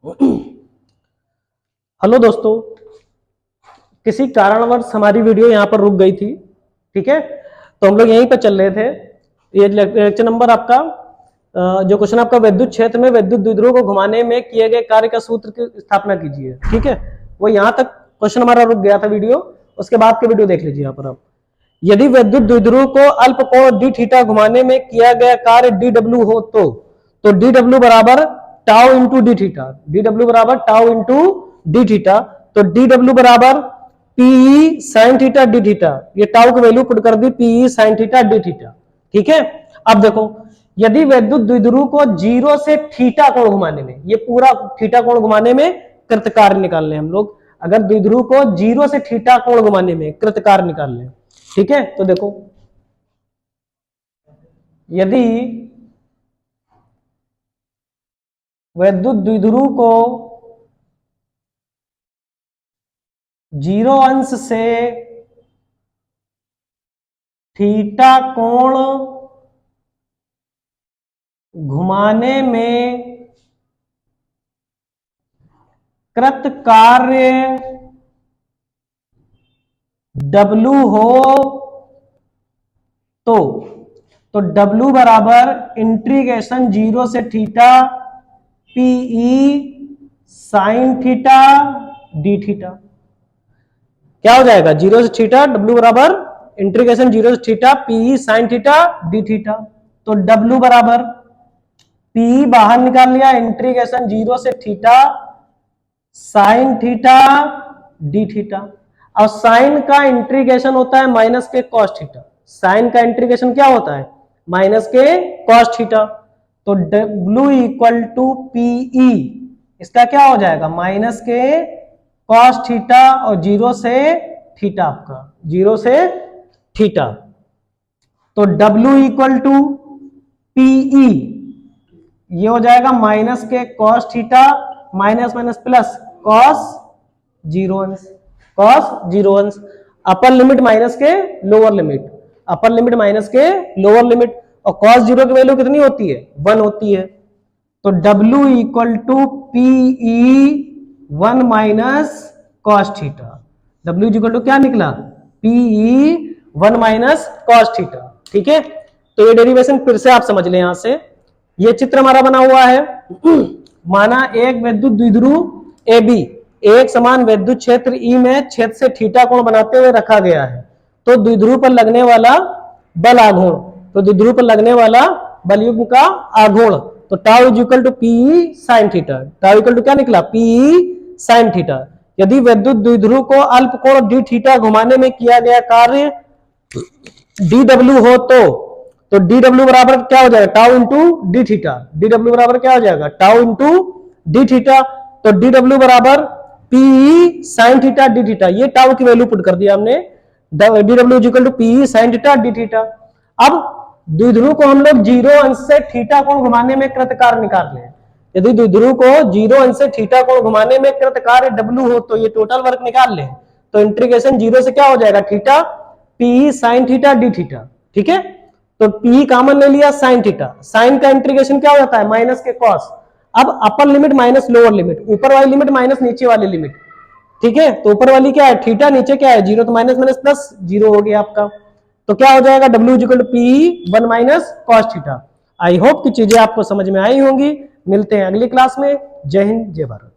Hello दोस्तों, किसी कारणवश हमारी वीडियो यहाँ पर रुक गई थी। ठीक है, तो हम लोग यहीं पर चल रहे थे। ये लेक्चर नंबर आपका जो क्वेश्चन आपका विद्युत क्षेत्र में विद्युत द्विध्रुव को घुमाने में किए गए कार्य का सूत्र की स्थापना कीजिए। ठीक है, वो यहाँ तक क्वेश्चन हमारा रुक गया था वीडियो। उसके बाद के वीडियो देख लीजिए यहाँ पर आप। यदि विद्युत द्विध्रुव को अल्प कोण डी थीटा घुमाने में किया गया कार्य डी डब्ल्यू हो तो डी डब्ल्यू बराबर tau into D theta. D W बराबर टाउ इंटू डी थीटा। तो डी डब्ल्यू बराबर PE sine theta D theta. ये टाउ की वैल्यू पुट कर दी, PE sine theta D theta. ठीक है, अब देखो, यदि विद्युत द्विध्रुव को जीरो से थीटा कोण घुमाने में, ये पूरा थीटा कोण घुमाने में कृत कार्य निकाल लें हम लोग। अगर द्विध्रुव को जीरो से थीटा कोण घुमाने में कृत कार्य निकाल लें, ठीक है, तो देखो, यदि विद्युत द्विध्रुव को जीरो अंश से थीटा कोण घुमाने में कृत कार्य W हो तो W बराबर इंटीग्रेशन जीरो से theta p E sine theta D theta. क्या हो जाएगा? जीरो से थीटा W बराबर इंटीग्रेशन जीरो से theta p E sine theta D theta. तो W बराबर पीई बाहर निकाल लिया, इंटीग्रेशन जीरो से theta sine theta D theta. और साइन का इंटीग्रेशन होता है माइनस के कॉस थीटा। साइन का इंटीग्रेशन क्या होता है? माइनस के कॉस थीटा। तो W इक्वल टू पीई, इसका क्या हो जाएगा? माइनस के कॉस थीटा और जीरो से थीटा, आपका जीरो से थीटा। तो W इक्वल टू पीई, ये हो जाएगा माइनस के cos theta minus minus plus cos zero अंश, कॉस जीरो अंश। अपर लिमिट माइनस के lower limit, upper limit minus के लोअर लिमिट। और कॉस जीरो की वैल्यू कितनी होती है? 1 होती है। तो W equal to p E 1 minus cos theta. W equal to क्या निकला? P E 1 minus cos theta. ठीक है, तो ये डेरिवेशन फिर से आप समझ लें। यहां से ये चित्र हमारा बना हुआ है। माना एक विद्युत द्विध्रुव AB एक समान विद्युत क्षेत्र E में छेद से थीटा कोण बनाते हुए रखा गया है। तो द्विध्रुव पर लगने वाला बल आघूर्ण, तो द्विध्रुव पर लगने वाला बलयुग्म का आघूर्ण, तो tau is equal to p E sine theta. Tau equal to क्या निकला? P E sine theta. यदि विद्युत द्विध्रुव को अल्प कोण डी थीटा घुमाने में किया गया कार्य डी डब्ल्यू हो तो डी डब्ल्यू बराबर क्या हो जाएगा? Tau into D theta. D W बराबर क्या हो जाएगा? Tau into D theta. तो डी डब्ल्यू बराबर PE sine theta D theta. ये टाउ की वैल्यू पुट कर दिया हमने। D W equal to p E sine theta D theta. अब द्विध्रुव को हम लोग जीरो अंश से थीटा कोण घुमाने में कृत कार्य निकाल लें। यदि द्विध्रुव को जीरो अंश से थीटा कोण घुमाने में कृत कार्य डब्ल्यू हो तो ये टोटल वर्क निकाल लें। तो इंटीग्रेशन जीरो से क्या हो जाएगा? Theta p E sine theta D theta. ठीक है, तो पी कॉमन ले लिया, साइन थीटा। साइन का इंटीग्रेशन क्या हो जाता है? माइनस के कॉस। अब upper limit minus lower limit, ऊपर वाली लिमिट माइनस नीचे वाली लिमिट। ठीक है, तो ऊपर वाली क्या है? थीटा, नीचे क्या है? जीरो, तो माइनस माइनस प्लस जीरो हो गया आपका। तो क्या हो जाएगा? W equal to p 1 minus cos theta. I hope कि चीजें आपको समझ में आई होंगी। मिलते हैं अगली क्लास में। जय हिंद, जय भारत।